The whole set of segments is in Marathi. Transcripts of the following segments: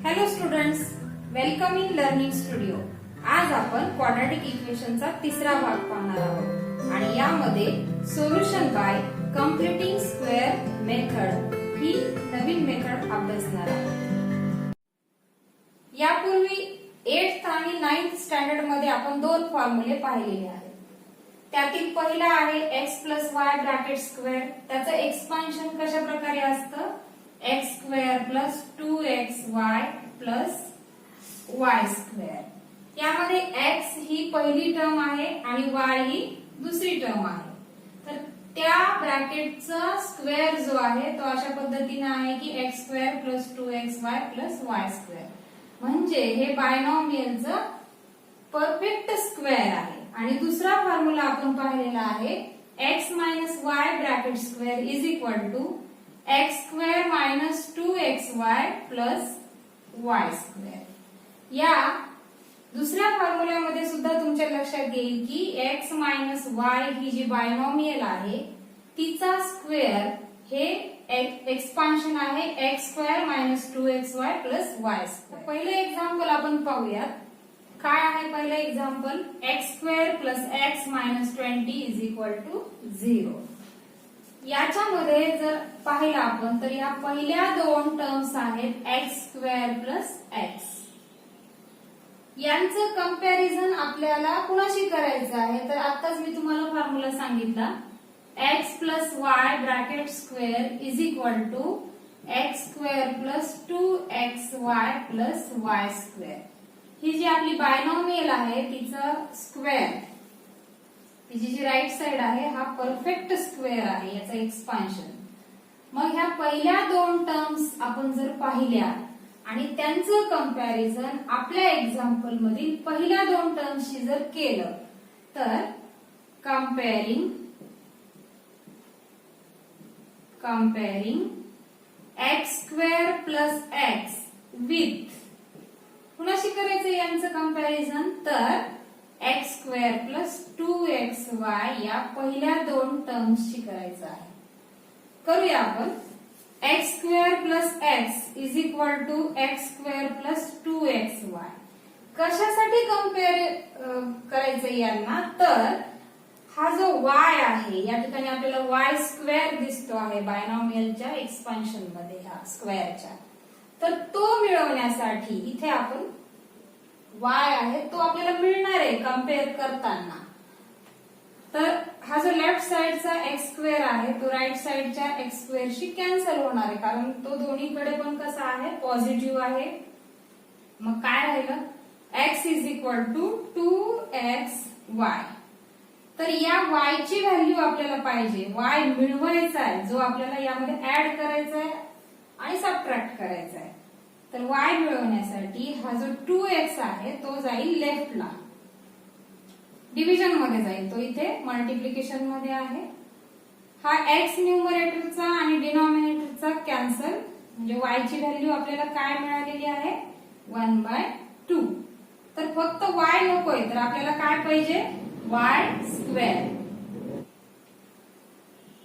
Hello students, welcome in learning studio. आज आपण क्वाड्रॅटिक इक्वेशनचा तिसरा भाग पाहणार आहोत आणि यामध्ये solution by completing square method ही नवीन मेथड अभ्यासणार आहोत. यापूर्वी 8th आणि 9th स्टँडर्ड मध्ये आपण दोन फॉर्म्युले पाहिलेले आहेत. त्यातील पहिला आहे x plus y bracket square. त्याचं एक्सपान्शन कशा प्रकारे असतं? x square plus 2xy plus y square. यामध्ये x ही पहिली टर्म आहे आणि y ही दुसरी टर्म आहे. तर त्या ब्रॅकेटचा स्क्वेअर जो आहे तो अशा पद्धतीने आहे की x square plus 2xy plus y square. म्हणजे हे बायनॉमियलचं परफेक्ट स्क्वेअर आहे. आणि दुसरा फॉर्म्युला आपण पाहिलेला आहे x minus Y bracket square is equal to x square minus 2xy plus y square. या दुसऱ्या फॉर्म्युल्यामध्ये सुद्धा तुमच्या लक्षात येईल की x मायनस वाय ही जी बायनॉमियल आहे तिचा स्क्वेअर हे एक्सपान्शन आहे x square minus 2xy plus y square. पहिले एक्झाम्पल आपण पाहूयात. काय आहे पहिलं example? x square plus x minus 20 is equal to 0. याच्यामध्ये जर पाहिलं आपण तर या पहिल्या दोन टर्म्स आहेत x स्क्वेअर प्लस x. यांचं कंपॅरिझन आपल्याला कुणाशी करायचं आहे? तर आताच मी तुम्हाला फॉर्म्युला सांगितला x plus y bracket square is equal to x square plus 2xy plus y square. ही जी आपली बायनॉमियल आहे तिचं स्क्वेअर, तिची जी राईट साइड आहे हा परफेक्ट स्क्वेअर आहे, याचं एक्सपान्शन. मग ह्या पहिल्या दोन टर्म्स आपण जर पाहिल्या आणि त्यांचं कंपॅरिझन आपल्या एक्झाम्पल मधील पहिल्या दोन टर्म्सशी जर केलं तर कंपेअरिंग x square plus x with कुणाशी करायचं यांचं कंपॅरिझन? तर x स्क्वेअर प्लस 2xy या पहिल्या दोन टर्म्सशी करायचं आहे. करूया आपण. x square plus x is equal to x square plus 2xy. कशासाठी कंपेअर करायचं यांना? तर हा जो y आहे या ठिकाणी आपल्याला y स्क्वेअर दिसतो आहे बायनॉमियलच्या एक्सपान्शन मध्ये ह्या स्क्वेअरच्या. तर तो मिळवण्यासाठी इथे आपण y आहे तो आपल्याला मिळणार आहे कंपेअर करताना. तर हा जो लेफ्ट साइडचा x स्क्वेअर आहे तो राईट साइडच्या x स्क्वेअरशी कॅन्सल होणार आहे कारण तो दोन्हीकडे पण कसा आहे? पॉझिटिव्ह आहे. मग काय राहिलं? x is equal to 2xy. तर या y ची व्हॅल्यू आपल्याला पाहिजे, y मिळवायचा आहे जो आपल्याला यामध्ये ऍड करायचा आहे आणि सबट्रॅक्ट करायचा आहे. तर y मिळवण्यासाठी हा जो 2x आहे तो जाईल लेफ्टला, डिव्हिजन मध्ये जाईल. तो इथे मल्टिप्लिकेशन मध्ये आहे. हा x न्यूमरेटरचा आणि डिनॉमिनेटरचा कॅन्सल, म्हणजे y ची व्हॅल्यू आपल्याला काय मिळालेली आहे? 1/2. तर फक्त y नकोय तर आपल्याला काय पाहिजे? y square.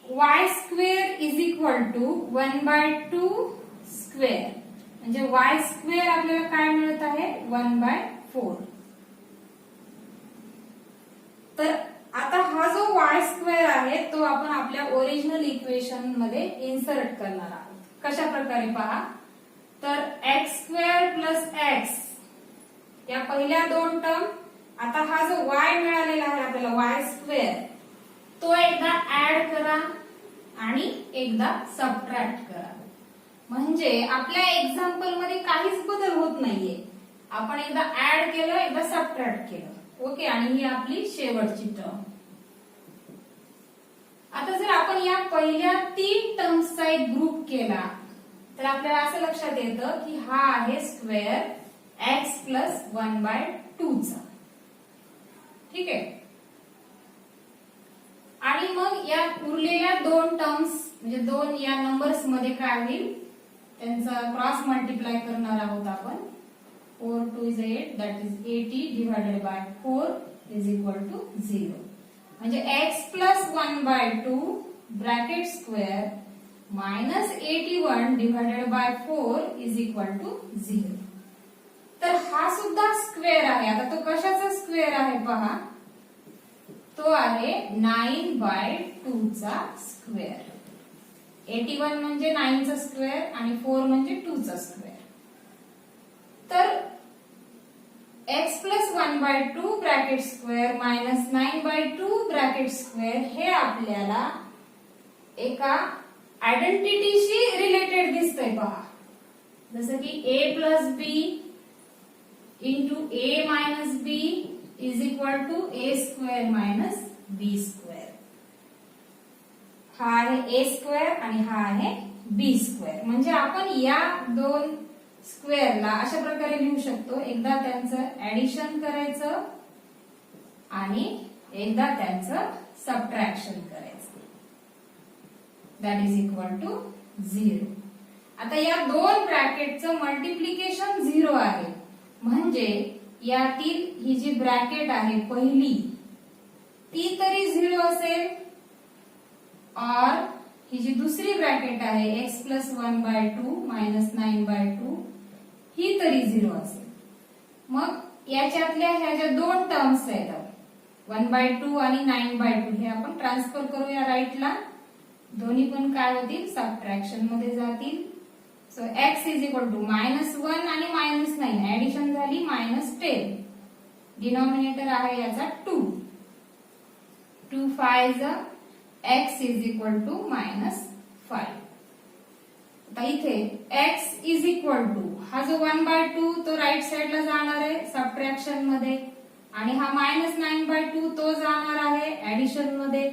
y square is equal to 1/2 square. म्हणजे y स्क्वेअर आपल्याला काय मिळत आहे? 1/4. तर आता हा जो y स्क्वेअर आहे तो आपण आपल्या ओरिजिनल इक्वेशन मध्ये इन्सर्ट करणार आहोत. कशा प्रकारे पहा. तर x स्क्वेअर प्लस x या पहिल्या दोन टर्म. आता हा जो y मिळालेला आहे आपल्याला y स्क्वेअर तो एकदा ऍड करा आणि एकदा सबट्रॅक्ट करा. म्हणजे आपल्या एक्झाम्पल मध्ये काहीच बदल होत नाहीये. आपण एकदा ऍड केलं एकदा सबट्रॅक्ट केलं. ओके. आणि ही आपली शेवटची टर्म. आता जर आपण या पहिल्या तीन टर्म्सचा एक ग्रुप केला तर आपल्याला असं लक्षात येतं की हा आहे स्क्वेअर x प्लस 1/2 चा. ठीक आहे. आणि मग या उरलेल्या दोन टर्म्स म्हणजे दोन या नंबर्स मध्ये काय होईल? त्यांचा क्रॉस मल्टिप्लाय करणार आहोत आपण. 4 2 is 8 that is 80 divided by 4 is equal to 0. म्हणजे x plus 1/2 bracket square minus 81 divided by 4 is equal to 0. तर हा सुद्धा स्क्वेअर आहे. आता तो कशाचा स्क्वेअर आहे पहा, तो आहे 9/2 चा स्क्वेअर. 81 म्हणजे 9 चा स्क्वेअर आणि 4 म्हणजे 2 चा स्क्वेअर. तर x plus 1/2 bracket square minus 9/2 bracket square हे आपल्याला एका आयडेंटिटीशी रिलेटेड दिसतंय पहा. जसं की a plus b into a minus b is equal to a square minus b square. हा आहे a square आणि हा आहे b square. म्हणजे आपण या दोन स्क्वेअरला अशा प्रकारे लिहू शकतो. एकदा त्यांचं ऍडिशन करायचं आणि एकदा त्यांचं सबट्रॅक्शन करायचं. That is equal to 0. आता या दोन ब्रॅकेटचं मल्टिप्लिकेशन 0 आहे. म्हणजे यातील ही जी ब्रॅकेट आहे पहिली ती तरी 0 असेल, और ही जी दुसरी ब्रॅकेट आहे x plus 1/2 minus 9/2 ही तरी 0 असेल. मग याच्यातल्या ह्या ज्या दोन टर्म्स आहेत 1/2 आणि 9/2 हे आपण ट्रान्सफर करूया राईटला. दोन्ही पण काय होतील, सबट्रॅक्शन मध्ये जातील. So x is equal to -1 आणि -9 ऍडिशन झाली -10. डिनॉमिनेटर आहे याचा 2. 2 5 x इज इक्वल टू -5. आता इथे x इज इक्वल टू हा जो 1/2 तो राईट साइडला जाणार आहे सबट्रॅक्शन मध्ये आणि हा -9/2 तो जाणार आहे ऍडिशन मध्ये.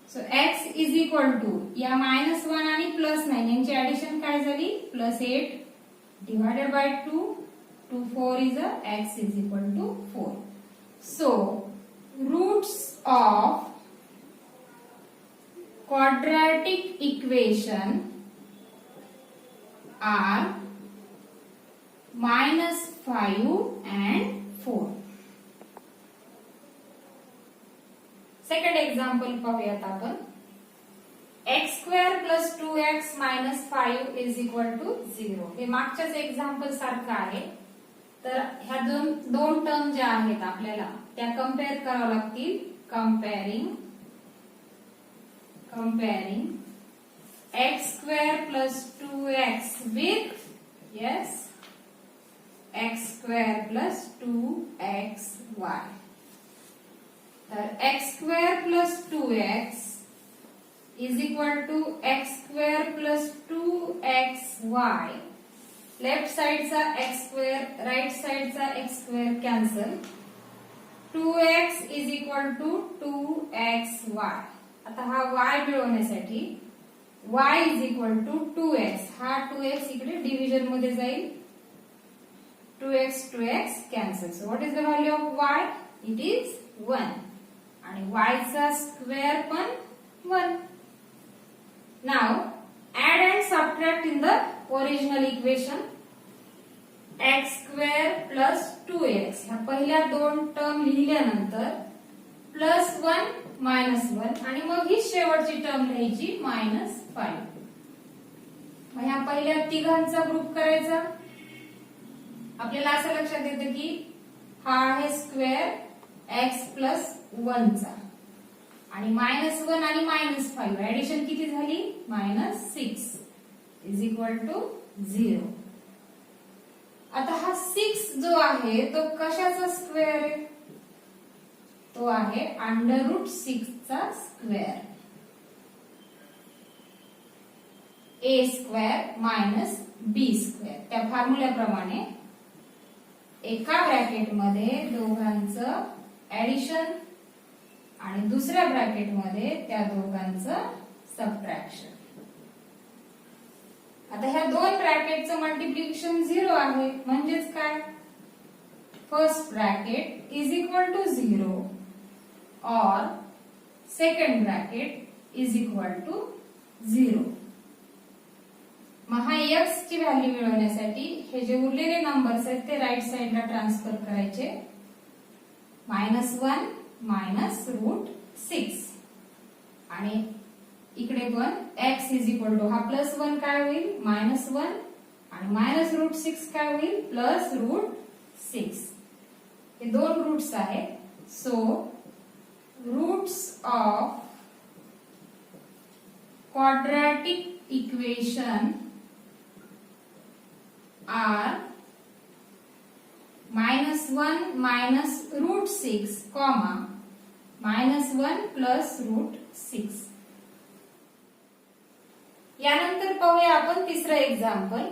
So x is equal to या -1 आणि +9 यांची ऍडिशन काय झाली +8 divided by 2. 2 4 is x is equal to 4. So roots of quadratic equation are -5 and 4. Second example पाहूयात आपण. x² plus 2x minus 5 is equal to 0. हे मागच्याच एक्झाम्पल सारखं आहे. तर ह्या दोन टर्म ज्या आहेत आपल्याला त्या कम्पेअर कराव्या लागतील. Comparing x² plus 2x with x² plus 2xy. तर x² plus 2x is equal to x² plus 2xy. Left साइडचा x² राइट साइडचा x² cancel. 2x is equal to 2xy. आता हा y मिळवण्यासाठी y is equal to 2x. हा 2x इकडे डिव्हिजन मध्ये जाईल. 2x cancel. So what is the value of y? It is 1. आणि y चा स्क्वेअर पण 1. Now add and subtract in the original equation. x² plus 2x ह्या पहिल्या दोन टर्म लिहिल्यानंतर +1 -1 आणि मग ही शेवटची टर्म लिहायची -5. मग ह्या पहिल्या तिघांचा ग्रुप करायचा. आपल्याला असं लक्षात येतं की हा आहे स्क्वेअर x plus 1 चा आणि -1 आणि -5 ऍडिशन किती झाली -6 इज इक्वल टू 0. आता हा 6 जो आहे तो कशाचा स्क्वेअर आहे? तो आहे √6 चा स्क्वेअर. a² minus b². त्या फॉर्म्युल्याप्रमाणे एका ब्रॅकेट मध्ये दोघांचं ऍडिशन आणि दुसऱ्या ब्रॅकेट मध्ये त्या दोघांचं सबट्रॅक्शन. आता ह्या दोन ब्रॅकेटचं मल्टिप्लिकेशन 0 आहे. म्हणजेच काय, first bracket is equal to 0 और second bracket is equal to 0. मग हा x ची व्हॅल्यू मिळवण्यासाठी हे जे उरलेले नंबर्स आहेत ते राईट साइडला ट्रान्सफर करायचे. -1 मायनस √6 आणि इकडे पण x इज इक्वल टू हा +1 काय होईल -1 आणि मायनस रूट 6 काय होईल प्लस रूट 6. हे दोन रूट्स आहेत. So roots of quadratic equation are -1 minus root 6, -1 plus root 6. यानंतर पाहूया आपण तिसरं एक्झाम्पल.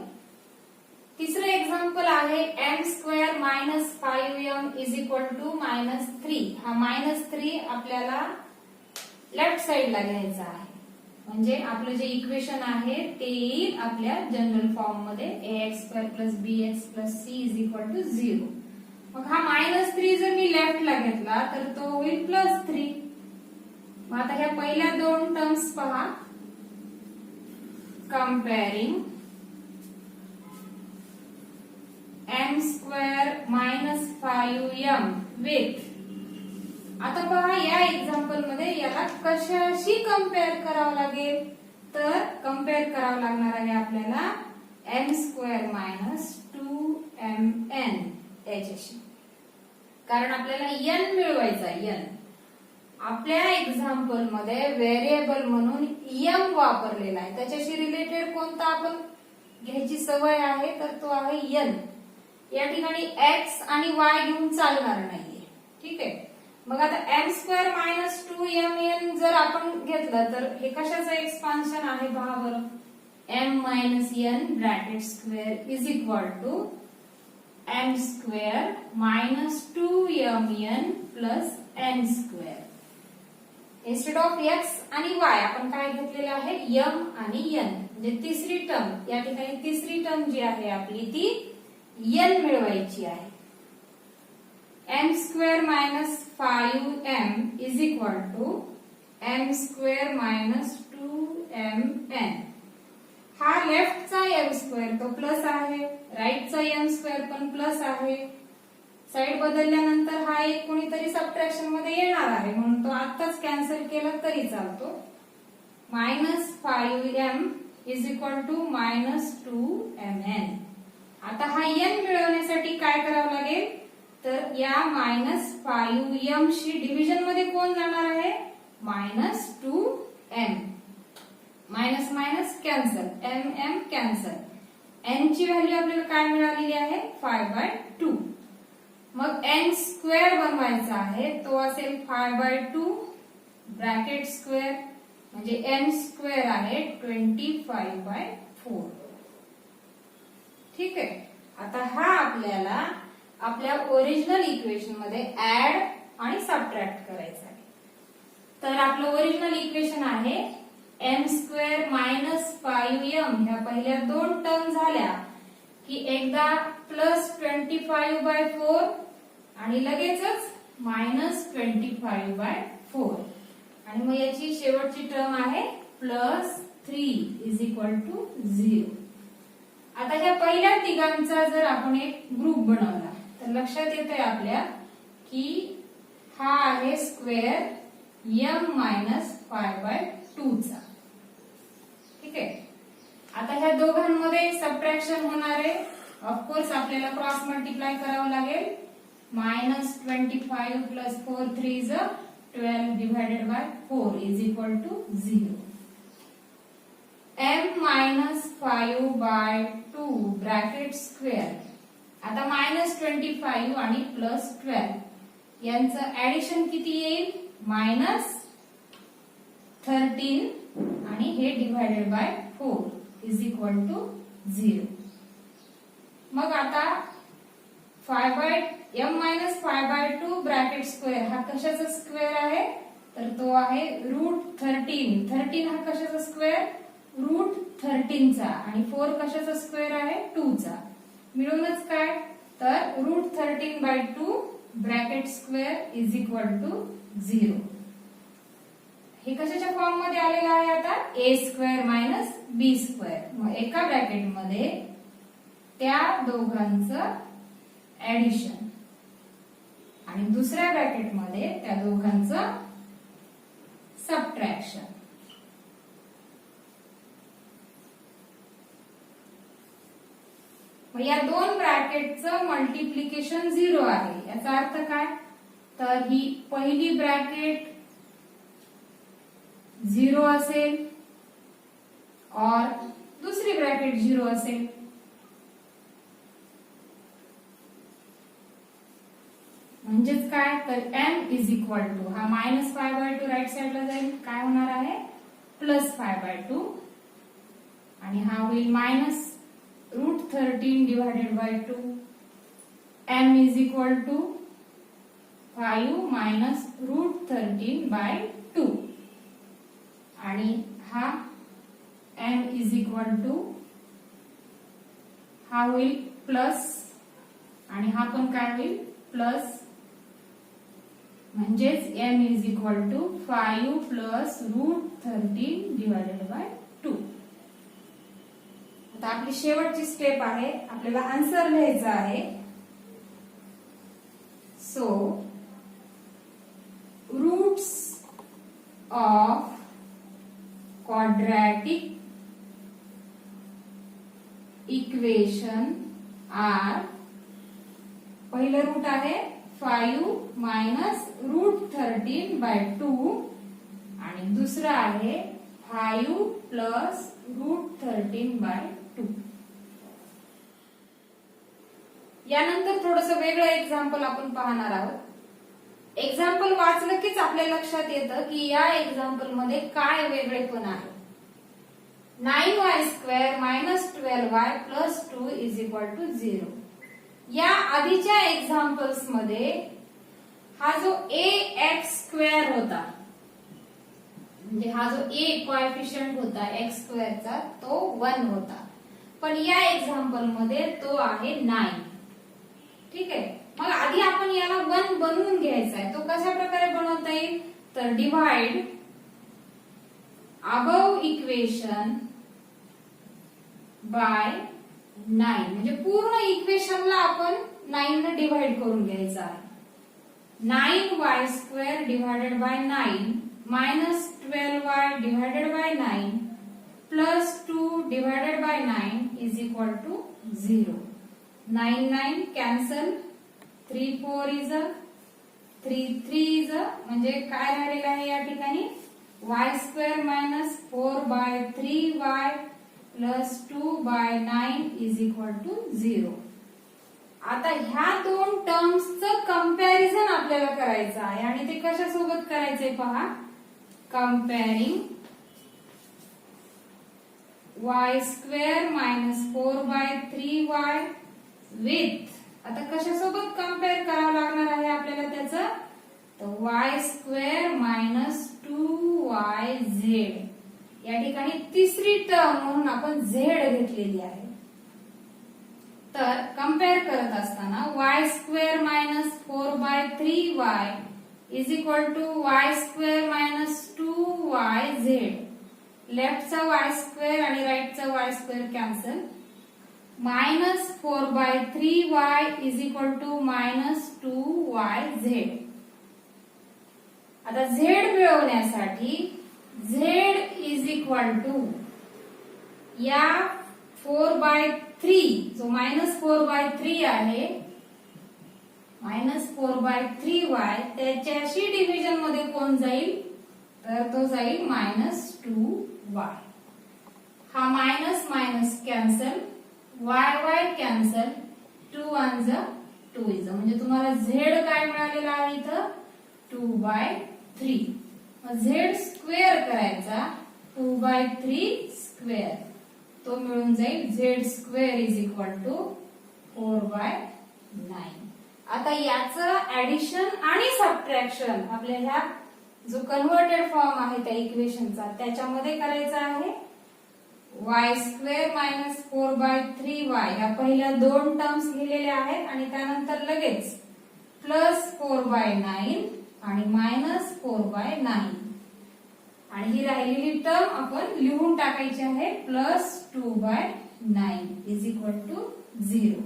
तिसरं एक्झाम्पल आहे m² - 5m = -3. हा -3 आपल्याला लेफ्ट साइडला घ्यायचा आहे. म्हणजे आपलं जे इक्वेशन आहे ते येईल आपल्या जनरल फॉर्म मध्ये ax² + bx + c = 0. मग हा -3 जर मी लेफ्टला घेतला तर तो होईल +3. मग आता ह्या पहिल्या दोन टर्म्स पहा. कंपेअरिंग m² - 5m विथ, आता पहा या एक्झाम्पल मध्ये याला कशाशी कंपेअर करावं लागेल तर कंपेअर करावं लागणार आहे आपल्याला m² - 2mn याच्याशी. कारण आपल्याला n मिळवायचा. n आपल्या एक्झाम्पल मध्ये व्हेरिएबल म्हणून m वापरलेला आहे. त्याच्याशी रिलेटेड कोणता आपण घ्यायची सवय आहे तर तो आहे n. या ठिकाणी x आणि y घेऊन चालणार नाहीये. ठीक आहे. मग आता m² - 2mn जर आपण घेतलं तर हे कशाचं एक्सपान्शन आहे पहा बरं. m - n bracket square = m² - 2mn + n². Instead of x आणि y आपण काय घेतलेलं आहे m आणि n. म्हणजे तिसरी टर्म या ठिकाणी तिसरी टर्म जी आहे आपली ती n मिळवायची आहे. m² - 5m = m² - 2mn. हा लेफ्टचा m² तो प्लस आहे, राईटचा m² पण प्लस आहे. साइड बदलल्यानंतर हा एक कोणीतरी सबट्रॅक्शन मध्ये येणार आहे म्हणून तो आत्ताच कॅन्सल केला तरी चालतो. -5m = -2mn. आता हा n मिळवण्यासाठी काय करावं लागेल तर या -5m शी डिव्हिजन मध्ये कोण जाणार आहे -2m. Minus minus cancel, m cancel. n ची व्हॅल्यू आपल्याला काय मिळालेली आहे 5/2. मग n² बनवायचा आहे तो असेल 5/2 ब्रॅकेट स्क्वेअर म्हणजे n² आहे 25/4. ठीक आहे. आता हा आपल्याला आपल्या ओरिजिनल इक्वेशन मध्ये ऍड आणि सबट्रॅक्ट करायचा आहे. तर आपलं ओरिजिनल इक्वेशन आहे m² - 5m. ह्या पहिल्या दोन टर्म झाल्या की एकदा +25/4 आणि लगेचच -25/4 आणि मग याची शेवटची टर्म आहे +3 = 0. आता ह्या पहिल्या तिघांचा जर आपण एक ग्रुप बनवला तर लक्षात येतंय आपल्या की हा आहे स्क्वेअर m - 5/2 चा. ठीक आहे. आता ह्या दोघांमध्ये सबट्रॅक्शन होणार आहे. ऑफकोर्स आपल्याला क्रॉस मल्टिप्लाय करावं लागेल. -25 + 4 3 12 divided by 4 = 0. m - 5/2 bracket square. आता -25 आणि +12 यांचं ऍडिशन किती येईल -13 आणि हे डिवाइडेड बाय 4 = 0. मग आता m - 5/2 ब्रॅकेट स्क्वेअर हा कशाचा स्क्वेअर आहे तर तो आहे √13. 13 हा कशाचा स्क्वेअर √13 चा आणि 4 कशाचा स्क्वेअर आहे 2 चा. मिळूनच काय तर √13/2 ब्रॅकेट स्क्वेअर = 0. हे कशाच्या फॉर्म मध्ये आलेलं आहे आता a² - b². मग एका ब्रॅकेट मध्ये त्या दोघांचं ऍडिशन आणि दुसऱ्या ब्रॅकेट मध्ये त्या दोघांचं सबट्रॅक्शन. मग या दोन ब्रॅकेटचं मल्टिप्लिकेशन 0 आहे. याचा अर्थ काय? तर ही पहिली ब्रॅकेट 0 असेल और दुसरी ब्रॅकेट 0 असेल. म्हणजेच काय? तर m इज इक्वल टू हा -5/2 राईट साइडला जाईल, काय होणार आहे? +5/2 आणि हा होईल -√13 divided by 2. m is equal to 5 -√13/2 आणि हा m इज इक्वल टू हा होईल प्लस आणि हा पण काय होईल? प्लस. म्हणजेच m is equal to 5 +√13 divided by 2. आता आपली शेवटची स्टेप आहे, आपल्याला आन्सर लिहायचा आहे. So roots of quadratic equation are, पहिलं रूट आहे 5 -√13/2 आणि दुसरं आहे 5 +√13/2. यानंतर थोडंसं वेगळं एक्झाम्पल आपण पाहणार आहोत. एक्झाम्पल वाचलं कीच आपल्या लक्षात येतं की या एक्झाम्पल मध्ये काय वेगळेपण आहे. 9y² -12y + 2 = 0. या आधीच्या एक्झाम्पल्स मध्ये हा जो ax² होता, म्हणजे हा जो a कोएफिशियंट होता x² चा तो 1 होता, पण या एक्झाम्पल मध्ये तो आहे 9. ठीक आहे. मग आधी आपण याला 1 बनवून घ्यायचा आहे. तो कशा प्रकारे बनवता येईल? तर डिवाइड अबव इक्वेशन बाय 9, म्हणजे पूर्ण इक्वेशनला आपण 9 ने डिवाइड करून घ्यायचं आहे. 9y² divided by 9 -12y divided by 9 +2 divided bye 9 = 0. 9 9 cancel, 3 4 is a 3 3 is a, म्हणजे काय राहिलेलं आहे या ठिकाणी? y² -4/3y +2/9 = 0. आता ह्या दोन टर्म्सचं कंपॅरिझन आपल्याला करायचं आहे आणि ते कशा सोबत करायचंय पहा. कंपेअरिंग y² -4/3y विथ, आता कशा सोबत कंपेअर करावं लागणार आहे आपल्याला त्याचं? तर y² -2yz. या ठिकाणी तिसरी टर्म म्हणून आपण z घेतलेली आहे. तर कंपेअर करत असताना y² -4/3y = y² -2yz. लेफ्टचा y² आणि राईटचा y² कॅन्सल. -4/3y = -2yz. आता z मिळवण्यासाठी z = या 4/3 जो -4/3 आहे, -4/3y त्याच्याशी डिव्हिजन मध्ये कोण जाईल? तर तो जाईल -2y. हा minus minus cancel, y cancel, 2 1 2 म्हणजे तुम्हाला z काय मिळालेला आहे इथं? 2/3. मग z स्क्वेअर करायचा, 2/3², तो मिळून जाईल z² = 4/9. आता याचं ऍडिशन आणि सबट्रॅक्शन आपल्या ह्या जो कन्व्हर्टेड फॉर्म आहे त्या इक्वेशनचा त्याच्यामध्ये करायचा आहे. y² -4/3y ह्या पहिल्या दोन टर्म्स लिहिलेल्या आहेत आणि त्यानंतर लगेच +4/9 आणि -4/9 आणि ही राहिलेली टर्म आपण लिहून टाकायची आहे +2/9 = 0.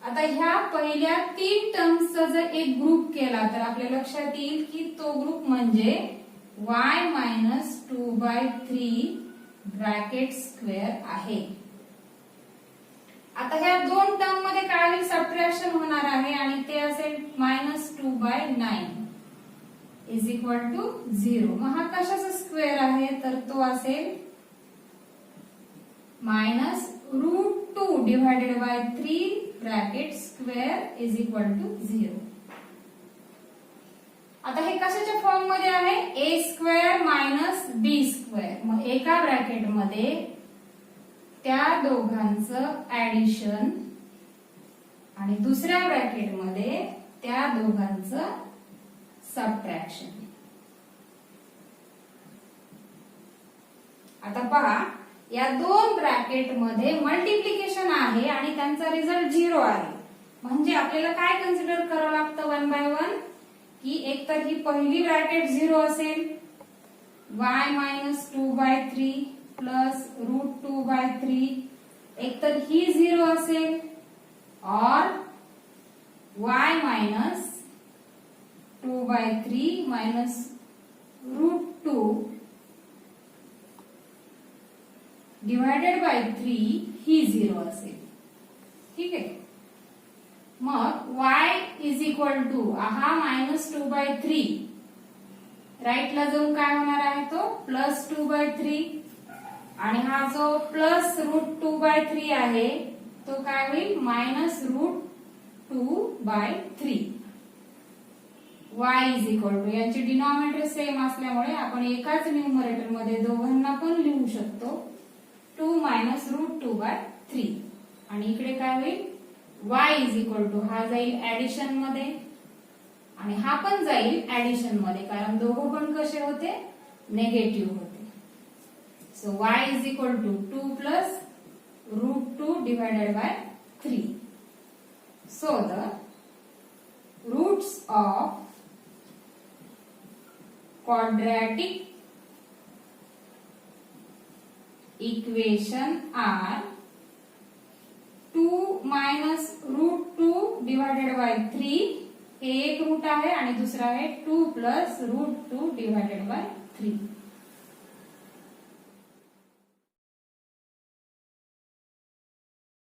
आता ह्या पहिल्या 3 टर्म्सचा जर एक ग्रुप केला तर आपल्या लक्षात येईल की तो ग्रुप म्हणजे y -2/3 ब्रॅकेट स्क्वेअर आहे. आता ह्या दोन टर्म मध्ये काय होईल, सबट्रॅक्शन होणार आहे आणि ते असेल -2/9 इज इक्वल टू 0. मग हा कशाचा स्क्वेअर आहे, तर तो असेल -√2 divided by 3 bracket square is equal to 0. आता हे कशाच्या फॉर्म मध्ये आहे, a square minus b square. मग एका ब्रॅकेट मध्ये त्या दोघांचं ऍडिशन आणि दुसऱ्या ब्रॅकेट मध्ये त्या दोघांचं सबट्रॅक्शन. आता पहा, या दोन ब्रॅकेट मध्ये मल्टिप्लिकेशन आहे आणि त्यांचा रिझल्ट 0 आहे. म्हणजे आपल्याला काय कन्सिडर करावं लागतं 1 बाय 1, की एक तर ही पहिली ब्रॅकेट 0 असेल, y मायनस 2/3 प्लस √2/3, एक तर ही 0 असेल और y minus 2/3 minus √2 divided by 3 ही 0 असेल. ठीक आहे. मग y इज इक्वल टू हा -2/3 राईटला जाऊन काय होणार आहे, तो +2/3 आणि हा जो +√2/3 आहे तो काय होईल -√2/3. y इज इक्वल टू, यांची डिनॉमिनेटर सेम असल्यामुळे आपण एकाच न्यूमरेटर मध्ये दोघांना पण लिहू शकतो 2 -√2/3. आणि इकडे काय होईल, y इज इक्वल टू हा जाईल ऍडिशन मध्ये आणि हा पण जाईल ऍडिशन मध्ये, कारण दोघं पण कसे होते, नेगेटिव्ह होते. So y is equal to 2 plus √2 divided by 3. So the roots of quadratic equation are 2 minus √2 divided by 3. हे एक रूट आहे आणि दुसरा आहे 2 plus √2 divided by 3.